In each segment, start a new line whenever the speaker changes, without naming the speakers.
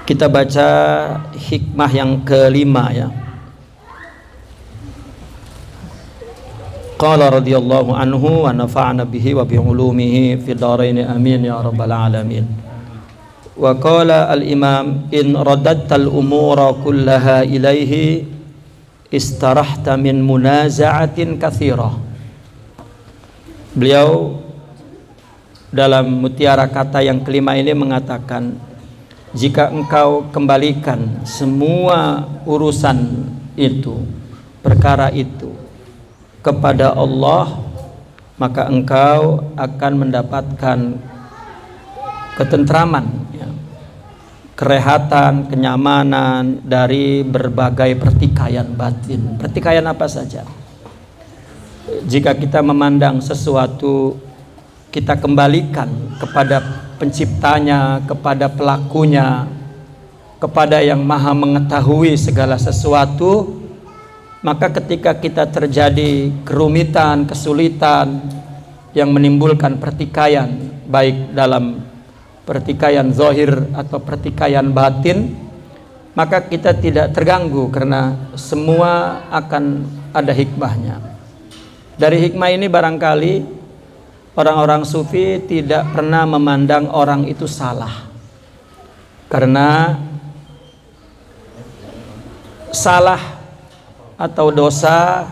Kita baca hikmah yang kelima ya. Qala radhiyallahu anhu wa nafa'ana bihi wa bi ulumihi fid dharain amin ya rabbal alamin. Wa qala al-imam in radadta al-umura kullaha ilaihi istarahta min munaza'atin katsirah. Beliau dalam mutiara kata yang kelima ini mengatakan, jika engkau kembalikan semua urusan itu, perkara itu kepada Allah, maka engkau akan mendapatkan ketentraman ya, kerehatan, kenyamanan dari berbagai pertikaian batin. Pertikaian apa saja? Jika kita memandang sesuatu, kita kembalikan kepada penciptanya, kepada pelakunya, kepada yang maha mengetahui segala sesuatu, maka ketika kita terjadi kerumitan, kesulitan yang menimbulkan pertikaian, baik dalam pertikaian zahir atau pertikaian batin, maka kita tidak terganggu karena semua akan ada hikmahnya. Dari hikmah ini barangkali orang-orang sufi tidak pernah memandang orang itu salah, karena salah atau dosa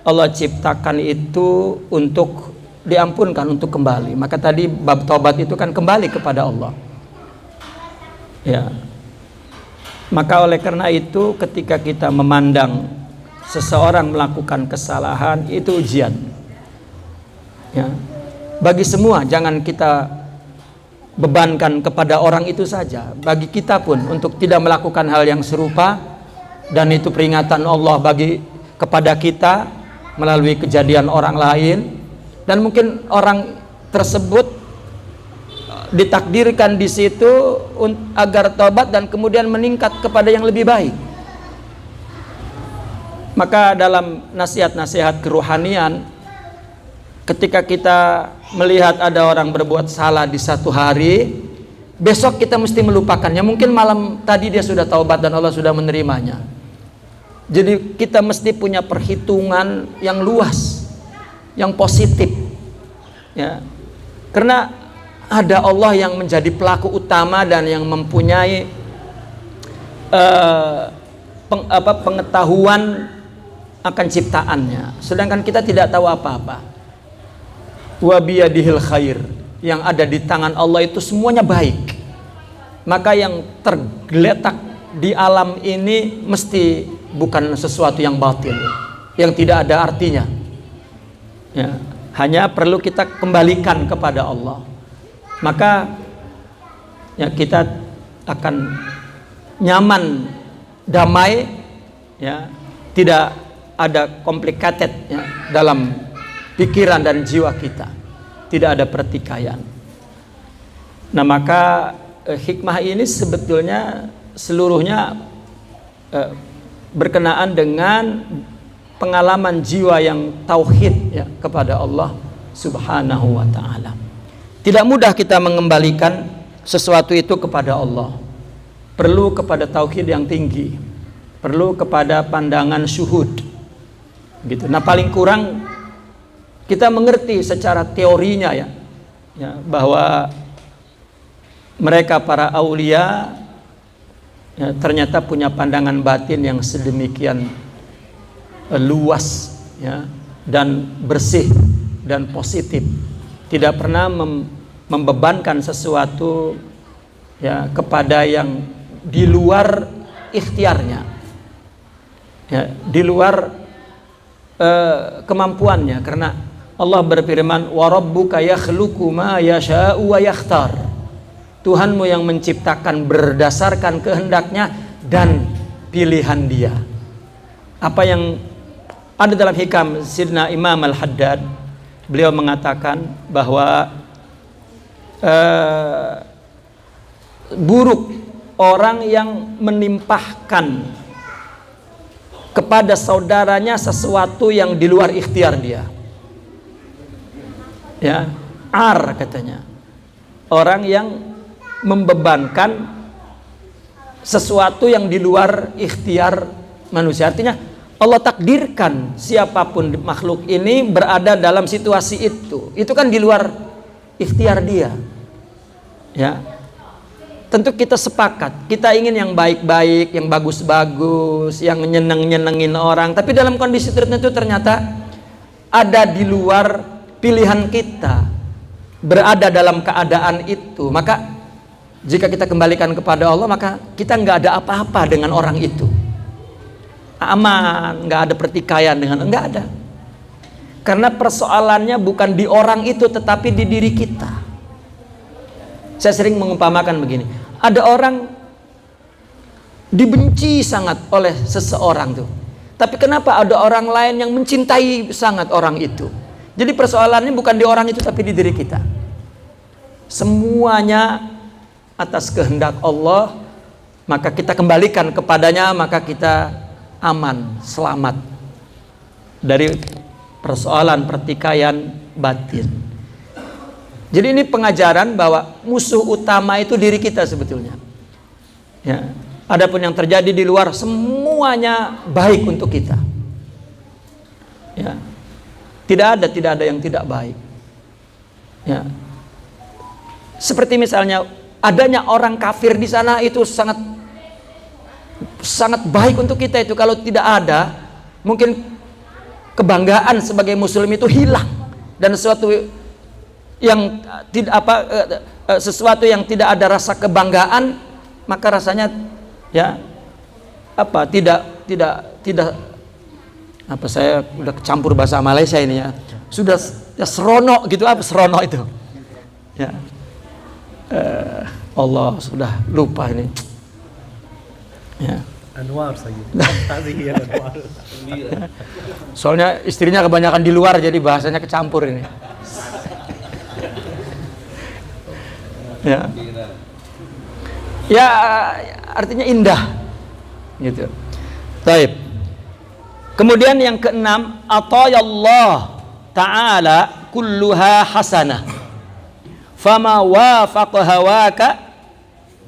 Allah ciptakan itu untuk diampunkan, untuk kembali. Maka tadi bab taubat itu kan kembali kepada Allah ya. Maka oleh karena itu ketika kita memandang seseorang melakukan kesalahan, itu ujian ya, bagi semua. Jangan kita bebankan kepada orang itu saja, bagi kita pun untuk tidak melakukan hal yang serupa. Dan itu peringatan Allah bagi kepada kita melalui kejadian orang lain. Dan mungkin orang tersebut ditakdirkan di situ agar taubat dan kemudian meningkat kepada yang lebih baik. Maka dalam nasihat-nasihat kerohanian, ketika kita melihat ada orang berbuat salah di satu hari, besok kita mesti melupakannya. Mungkin malam tadi dia sudah taubat dan Allah sudah menerimanya. Jadi kita mesti punya perhitungan yang luas, yang positif ya. Karena ada Allah yang menjadi pelaku utama dan yang mempunyai pengetahuan akan ciptaannya, sedangkan kita tidak tahu apa-apa. Wa biyadihil khair, yang ada di tangan Allah itu semuanya baik. Maka yang tergeletak di alam ini mesti bukan sesuatu yang batil, yang tidak ada artinya ya. Hanya perlu kita kembalikan kepada Allah, maka ya kita akan nyaman, damai ya, tidak ada complicated ya, dalam pikiran dan jiwa kita, tidak ada pertikaian. Nah maka hikmah ini sebetulnya seluruhnya berkenaan dengan pengalaman jiwa yang tauhid ya, kepada Allah Subhanahu wa ta'ala. Tidak mudah kita mengembalikan sesuatu itu kepada Allah. Perlu kepada tauhid yang tinggi, perlu kepada pandangan syuhud gitu. Nah paling kurang kita mengerti secara teorinya ya, bahwa mereka para aulia ya, ternyata punya pandangan batin yang sedemikian luas ya, dan bersih dan positif, tidak pernah membebankan sesuatu ya kepada yang di luar ikhtiarnya ya, di luar kemampuannya. Karena Allah berfirman, wa rabbuka yakhluqu ma yasha'u wa yakhtar. Tuhanmu yang menciptakan berdasarkan kehendaknya dan pilihan dia. Apa yang ada dalam hikam Sidna Imam Al-Haddad, beliau mengatakan bahwa buruk orang yang menimpahkan kepada saudaranya sesuatu yang di luar ikhtiar dia ya. Katanya orang yang membebankan sesuatu yang di luar ikhtiar manusia. Artinya Allah takdirkan siapapun makhluk ini berada dalam situasi itu. Itu kan di luar ikhtiar dia. Ya. Tentu kita sepakat, kita ingin yang baik-baik, yang bagus-bagus, yang nyeneng-nyenengin orang. Tapi dalam kondisi tertentu ternyata ada di luar pilihan kita berada dalam keadaan itu. Maka jika kita kembalikan kepada Allah, maka kita nggak ada apa-apa dengan orang itu. Aman, nggak ada pertikaian dengan, nggak ada. Karena persoalannya bukan di orang itu, tetapi di diri kita. Saya sering mengumpamakan begini, ada orang dibenci sangat oleh seseorang tuh, tapi kenapa ada orang lain yang mencintai sangat orang itu? Jadi persoalannya bukan di orang itu, tapi di diri kita. Semuanya atas kehendak Allah, maka kita kembalikan kepadanya, maka kita aman, selamat dari persoalan pertikaian batin. Jadi ini pengajaran bahwa musuh utama itu diri kita sebetulnya. Ya. Adapun yang terjadi di luar semuanya baik untuk kita. Ya. Tidak ada yang tidak baik. Ya. Seperti misalnya adanya orang kafir di sana itu sangat baik untuk kita itu. Kalau tidak ada, mungkin kebanggaan sebagai muslim itu hilang, dan sesuatu yang tidak ada rasa kebanggaan, maka rasanya ya tidak saya udah kecampur bahasa Malaysia ini ya, sudah ya seronok gitu. Apa seronok itu ya, Allah sudah lupa ini ya.
Anwar saja. Anwar.
Soalnya istrinya kebanyakan di luar, jadi bahasanya kecampur ini. Ya. Ya, artinya indah. Gitu. Baik. Kemudian yang keenam, atayallah ta'ala kulluha hasanah. Fama wafaqa hawaka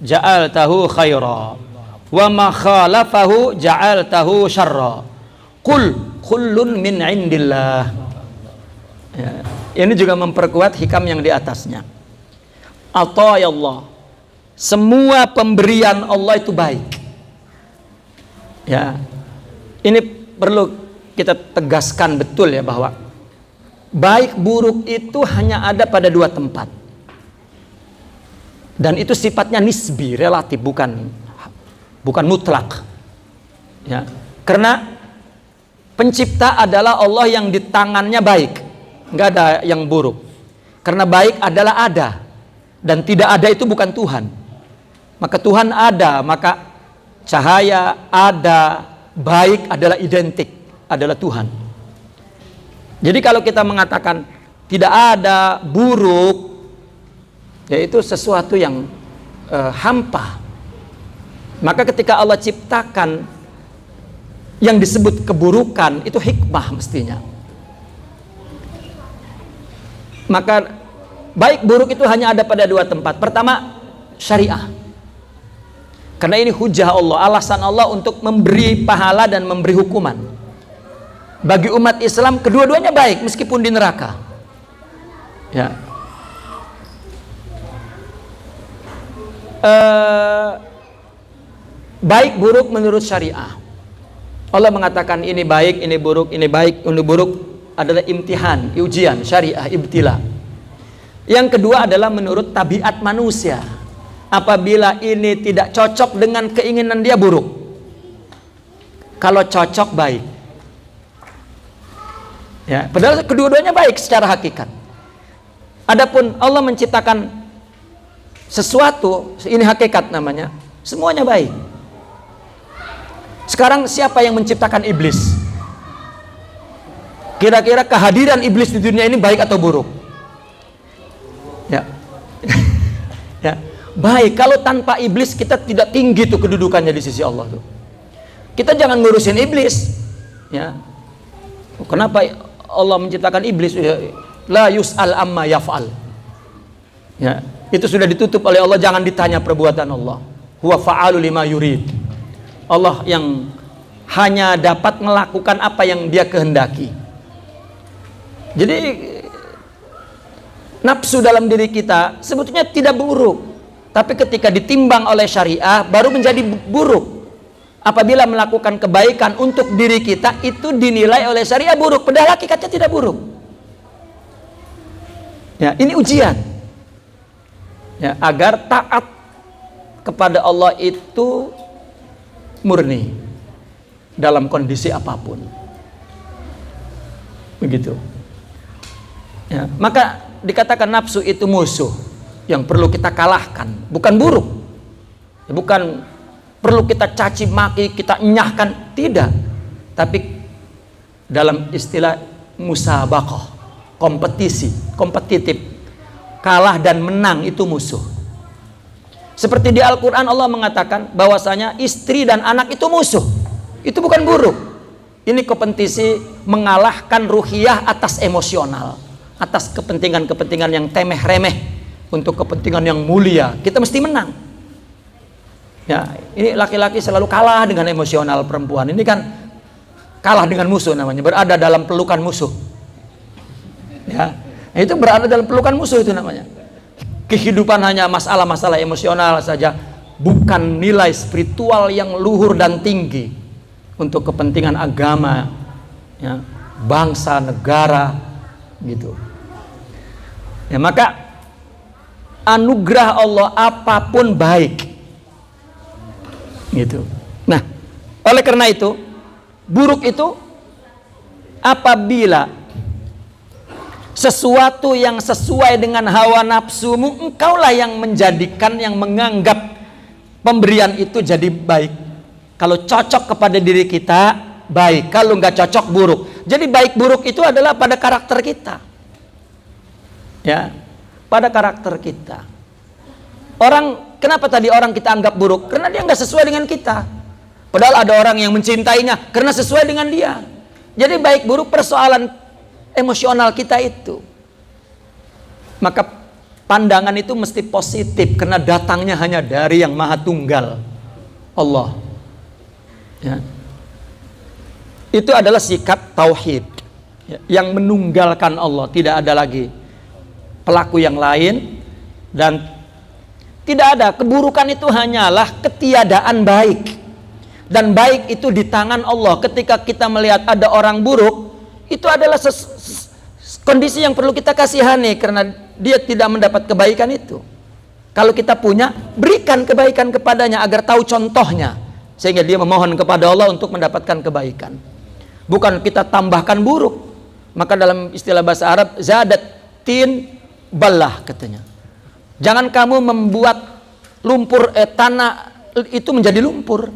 ja'altahu khaira. Wa ma khalafahu ja'altahu syarra. Qul kullun min indillah. Ya. Ini juga memperkuat hikam yang di atasnya. Atayallah, semua pemberian Allah itu baik. Ya. Ini perlu kita tegaskan betul ya, bahwa baik buruk itu hanya ada pada dua tempat. Dan itu sifatnya nisbi, relatif, bukan mutlak. Ya. Karena pencipta adalah Allah yang di tangannya baik, nggak ada yang buruk. Karena baik adalah ada, dan tidak ada itu bukan Tuhan. Maka Tuhan ada, maka cahaya ada, baik adalah identik, adalah Tuhan. Jadi kalau kita mengatakan tidak ada buruk, yaitu sesuatu yang hampa. Maka ketika Allah ciptakan yang disebut keburukan, itu hikmah mestinya. Maka baik buruk itu hanya ada pada dua tempat. Pertama, syariah. Karena ini hujah Allah, alasan Allah untuk memberi pahala dan memberi hukuman. Bagi umat Islam, kedua-duanya baik meskipun di neraka. Ya. Baik buruk menurut syariah. Allah mengatakan ini baik, ini buruk, ini baik, ini buruk adalah imtihan, ujian, syariah, ibtila. Yang kedua adalah menurut tabiat manusia. Apabila ini tidak cocok dengan keinginan dia, buruk. Kalau cocok, baik. Ya, padahal kedua-duanya baik secara hakikat. Adapun Allah menciptakan sesuatu, ini hakikat namanya, semuanya baik. Sekarang siapa yang menciptakan iblis? Kira-kira kehadiran iblis di dunia ini baik atau buruk? Ya. Ya, baik. Kalau tanpa iblis kita tidak tinggi tuh kedudukannya di sisi Allah tuh. Kita jangan ngurusin iblis. Ya. Kenapa Allah menciptakan iblis? La yus'al amma yaf'al. Ya, itu sudah ditutup oleh Allah, jangan ditanya perbuatan Allah. huwa fa'alu lima yurid. Allah yang hanya dapat melakukan apa yang dia kehendaki. Jadi nafsu dalam diri kita sebetulnya tidak buruk, tapi ketika ditimbang oleh syariah baru menjadi buruk. Apabila melakukan kebaikan untuk diri kita itu dinilai oleh syariah buruk, padahal hakikatnya tidak buruk. Ya, ini ujian. Ya, agar taat kepada Allah itu murni dalam kondisi apapun. Begitu. Ya, maka dikatakan nafsu itu musuh yang perlu kita kalahkan, bukan buruk. Ya, bukan perlu kita caci maki, kita enyahkan, tidak. Tapi dalam istilah musabaqah, kompetitif, kalah dan menang itu musuh. Seperti di Al-Quran Allah mengatakan bahwasanya istri dan anak itu musuh. Itu bukan buruk. Ini kompetisi mengalahkan ruhiyah atas emosional, atas kepentingan-kepentingan yang temeh remeh untuk kepentingan yang mulia. Kita mesti menang. Ya, ini laki-laki selalu kalah dengan emosional perempuan. Ini kan kalah dengan musuh namanya, berada dalam pelukan musuh. Ya, itu berada dalam pelukan musuh itu namanya. Kehidupan hanya masalah-masalah emosional saja, bukan nilai spiritual yang luhur dan tinggi untuk kepentingan agama, ya, bangsa, negara, gitu. Ya, maka anugerah Allah apapun baik. Gitu. Nah, oleh karena itu, buruk itu apabila sesuatu yang sesuai dengan hawa nafsumu, engkaulah yang menjadikan, yang menganggap pemberian itu jadi baik. Kalau cocok kepada diri kita, baik. Kalau nggak cocok, buruk. Jadi baik buruk itu adalah pada karakter kita. Ya, pada karakter kita. Kenapa tadi orang kita anggap buruk? Karena dia nggak sesuai dengan kita. Padahal ada orang yang mencintainya karena sesuai dengan dia. Jadi baik buruk persoalan emosional kita itu. Maka pandangan itu mesti positif karena datangnya hanya dari yang Maha Tunggal, Allah. Ya. Itu adalah sikap tauhid, ya, yang menunggalkan Allah, tidak ada lagi pelaku yang lain, dan tidak ada keburukan. Itu hanyalah ketiadaan baik, dan baik itu di tangan Allah. Ketika kita melihat ada orang buruk, itu adalah kondisi yang perlu kita kasihani karena dia tidak mendapat kebaikan itu. Kalau kita punya, berikan kebaikan kepadanya agar tahu contohnya, sehingga dia memohon kepada Allah untuk mendapatkan kebaikan. Bukan kita tambahkan buruk. Maka dalam istilah bahasa Arab, zadat tin balah katanya. Jangan kamu membuat lumpur tanah itu menjadi lumpur.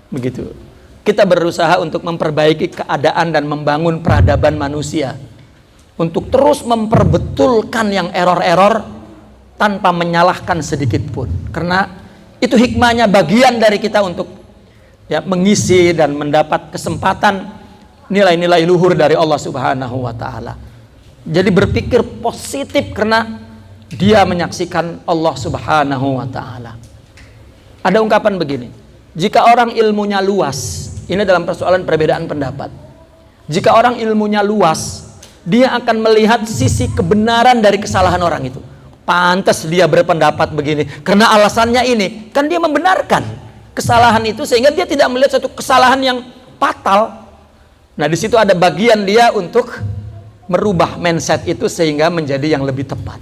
Begitu. Kita berusaha untuk memperbaiki keadaan dan membangun peradaban manusia, untuk terus memperbetulkan yang error-error tanpa menyalahkan sedikit pun. Karena itu hikmahnya, bagian dari kita untuk, ya, mengisi dan mendapat kesempatan nilai-nilai luhur dari Allah Subhanahu wa taala. Jadi berpikir positif karena dia menyaksikan Allah Subhanahu wa taala. Ada ungkapan begini, jika orang ilmunya luas, ini dalam persoalan perbedaan pendapat. Jika orang ilmunya luas, dia akan melihat sisi kebenaran dari kesalahan orang itu. Pantas dia berpendapat begini karena alasannya ini, kan dia membenarkan kesalahan itu sehingga dia tidak melihat satu kesalahan yang fatal. Nah, di situ ada bagian dia untuk merubah mindset itu sehingga menjadi yang lebih tepat.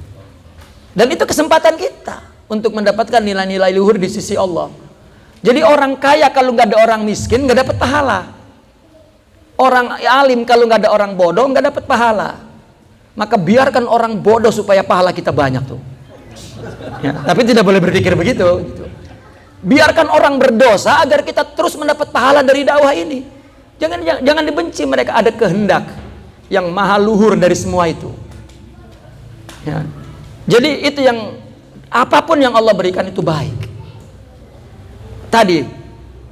Dan itu kesempatan kita untuk mendapatkan nilai-nilai luhur di sisi Allah. Jadi orang kaya kalau nggak ada orang miskin nggak dapat pahala. Orang alim kalau nggak ada orang bodoh nggak dapat pahala. Maka biarkan orang bodoh supaya pahala kita banyak tuh. Ya, tapi tidak boleh berpikir begitu. Biarkan orang berdosa agar kita terus mendapat pahala dari dakwah ini. Jangan dibenci mereka, ada kehendak yang maha luhur dari semua itu. Ya. Jadi itu yang apapun yang Allah berikan itu baik. Tadi,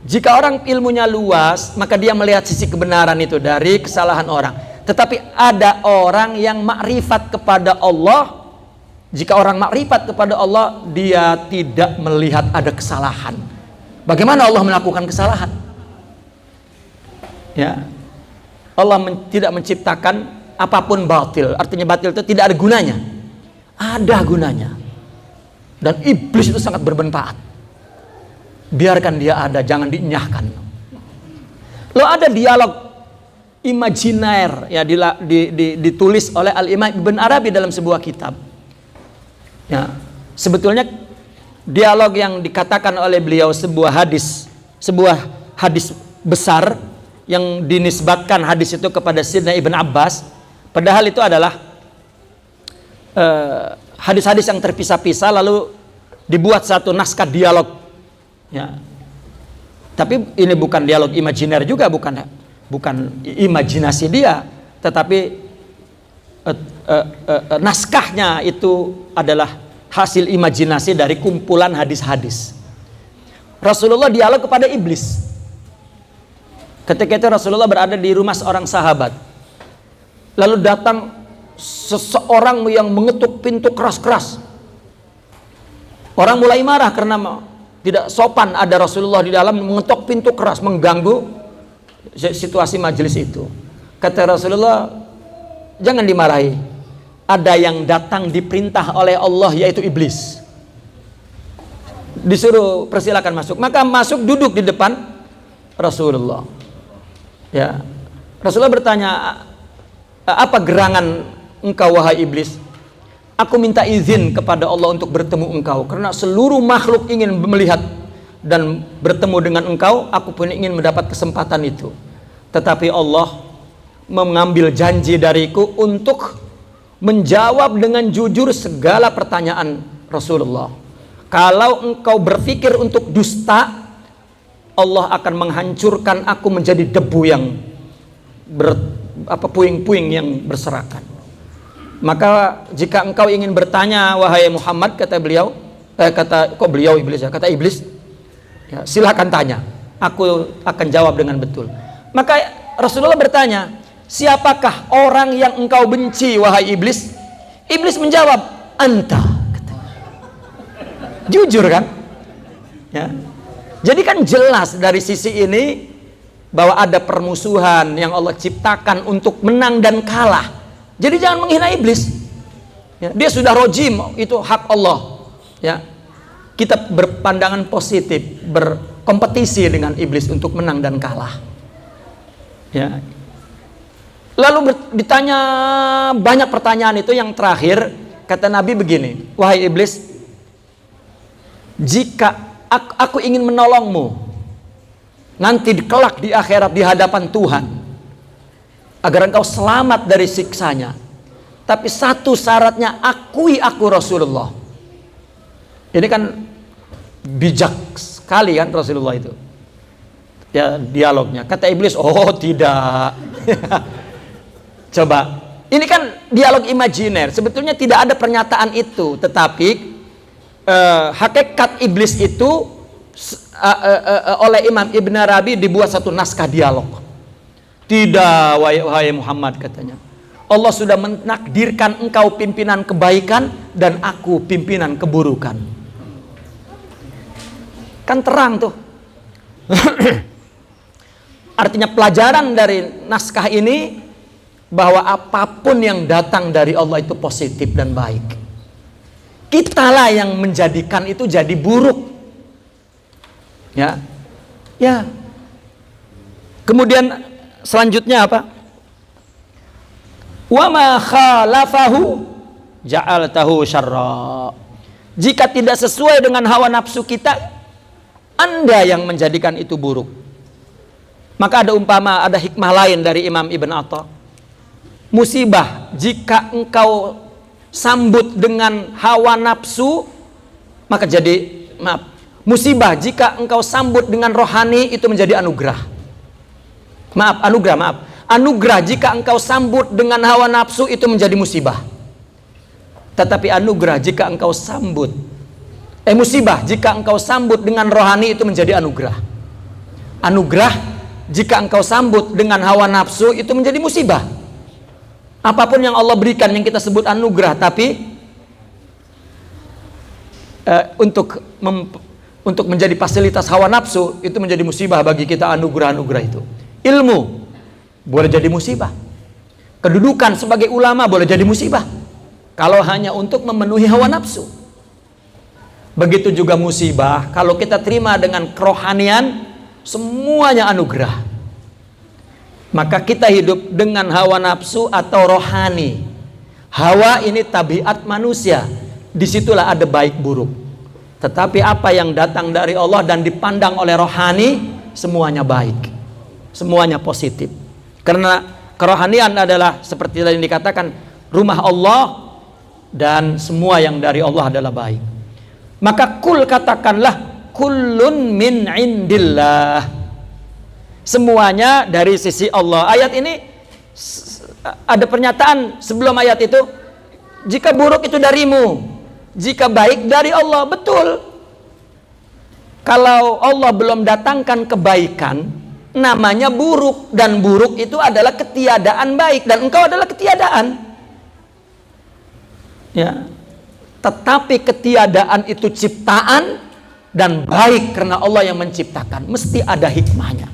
jika orang ilmunya luas, maka dia melihat sisi kebenaran itu dari kesalahan orang. Tetapi ada orang yang makrifat kepada Allah, Jika orang makrifat kepada Allah, dia tidak melihat ada kesalahan. Bagaimana Allah melakukan kesalahan? Ya, Allah tidak menciptakan apapun batil. Artinya batil itu tidak ada gunanya. Ada gunanya. Dan iblis itu sangat bermanfaat. Biarkan dia ada, jangan dienyahkan. Lo ada dialog imajiner ya ditulis oleh Al-Imam Ibn Arabi dalam sebuah kitab. Ya, sebetulnya dialog yang dikatakan oleh beliau sebuah hadis besar yang dinisbatkan hadis itu kepada Sayyidina Ibn Abbas, padahal itu adalah hadis-hadis yang terpisah-pisah lalu dibuat satu naskah dialog. Ya. Tapi ini bukan dialog imajiner juga, bukan imajinasi dia, tetapi naskahnya itu adalah hasil imajinasi dari kumpulan hadis-hadis. Rasulullah dialog kepada iblis. Ketika itu Rasulullah berada di rumah seorang sahabat. Lalu datang seseorang yang mengetuk pintu keras-keras. Orang mulai marah karena tidak sopan ada Rasulullah di dalam, mengetuk pintu keras, mengganggu situasi majelis itu. Kata Rasulullah, jangan dimarahi. Ada yang datang diperintah oleh Allah, yaitu iblis. Disuruh persilakan masuk. Maka masuk, duduk di depan Rasulullah. Ya, Rasulullah bertanya, apa gerangan engkau wahai iblis? Aku minta izin kepada Allah untuk bertemu engkau, karena seluruh makhluk ingin melihat dan bertemu dengan engkau. Aku pun ingin mendapat kesempatan itu. Tetapi Allah mengambil janji dariku untuk menjawab dengan jujur segala pertanyaan Rasulullah. Kalau engkau berpikir untuk dusta, Allah akan menghancurkan aku menjadi debu yang puing-puing yang berserakan. Maka jika engkau ingin bertanya wahai Muhammad, kata beliau, iblis ya, kata iblis, ya, silakan tanya, aku akan jawab dengan betul. Maka Rasulullah bertanya, siapakah orang yang engkau benci wahai iblis? Iblis menjawab, anta. Jujur kan? Ya. Jadi kan jelas dari sisi ini bahwa ada permusuhan yang Allah ciptakan untuk menang dan kalah. Jadi jangan menghina iblis. Ya, dia sudah rojim, itu hak Allah. Ya. Kita berpandangan positif, berkompetisi dengan iblis untuk menang dan kalah. Ya. Lalu ditanya banyak pertanyaan, itu yang terakhir kata Nabi begini, wahai iblis, jika aku ingin menolongmu nanti kelak di akhirat di hadapan Tuhan agar engkau selamat dari siksanya, tapi satu syaratnya, akui aku Rasulullah. Ini kan bijak sekali kan Rasulullah itu ya dialognya. Kata iblis, oh tidak. Coba, ini kan dialog imajiner, sebetulnya tidak ada pernyataan itu, tetapi hakikat iblis itu oleh Imam Ibn Arabi dibuat satu naskah dialog. Tidak wahai Muhammad, katanya, Allah sudah menakdirkan engkau pimpinan kebaikan dan aku pimpinan keburukan. Kan terang tuh. Artinya pelajaran dari naskah ini bahwa apapun yang datang dari Allah itu positif dan baik. Kitalah yang menjadikan itu jadi buruk. Ya. Ya. Kemudian selanjutnya apa? Wa ma khalafahu ja'altahu syarra. Jika tidak sesuai dengan hawa nafsu kita, Anda yang menjadikan itu buruk. Maka ada hikmah lain dari Imam Ibn Atta. Musibah jika engkau sambut dengan hawa nafsu, maka jadi musibah jika engkau sambut dengan rohani, itu menjadi anugerah. Anugerah jika engkau sambut dengan hawa nafsu, itu menjadi musibah. Tetapi anugerah jika engkau sambut musibah jika engkau sambut dengan rohani, itu menjadi anugerah. Anugerah jika engkau sambut dengan hawa nafsu, itu menjadi musibah. Apapun yang Allah berikan yang kita sebut anugerah, tapi untuk menjadi fasilitas hawa nafsu, itu menjadi musibah bagi kita. Anugerah-anugerah itu, ilmu boleh jadi musibah, kedudukan sebagai ulama boleh jadi musibah kalau hanya untuk memenuhi hawa nafsu. Begitu juga musibah kalau kita terima dengan kerohanian, semuanya anugerah. Maka kita hidup dengan hawa nafsu atau rohani. Hawa ini tabiat manusia, disitulah ada baik buruk. Tetapi apa yang datang dari Allah dan dipandang oleh rohani, semuanya baik, semuanya positif. Karena kerohanian adalah seperti tadi dikatakan, rumah Allah, dan semua yang dari Allah adalah baik. Maka katakanlah kullun min indillah, semuanya dari sisi Allah. Ayat ini ada pernyataan sebelum ayat itu, jika buruk itu darimu, jika baik dari Allah. Betul. Kalau Allah belum datangkan kebaikan, namanya buruk, dan buruk itu adalah ketiadaan baik, dan engkau adalah ketiadaan. Ya. Tetapi ketiadaan itu ciptaan, dan baik karena Allah yang menciptakan. Mesti ada hikmahnya.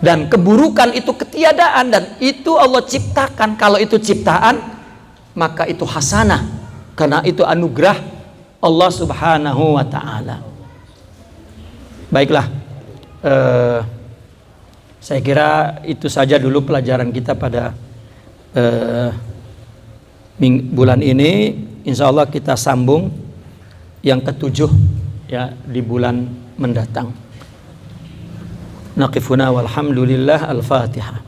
Dan keburukan itu ketiadaan, dan itu Allah ciptakan. Kalau itu ciptaan, maka itu hasanah, karena itu anugerah Allah subhanahu wa ta'ala. Baiklah, saya kira itu saja dulu pelajaran kita pada bulan ini. Insya Allah kita sambung yang ke-7 ya di bulan mendatang. Naqifuna walhamdulillah. Al-Fatihah.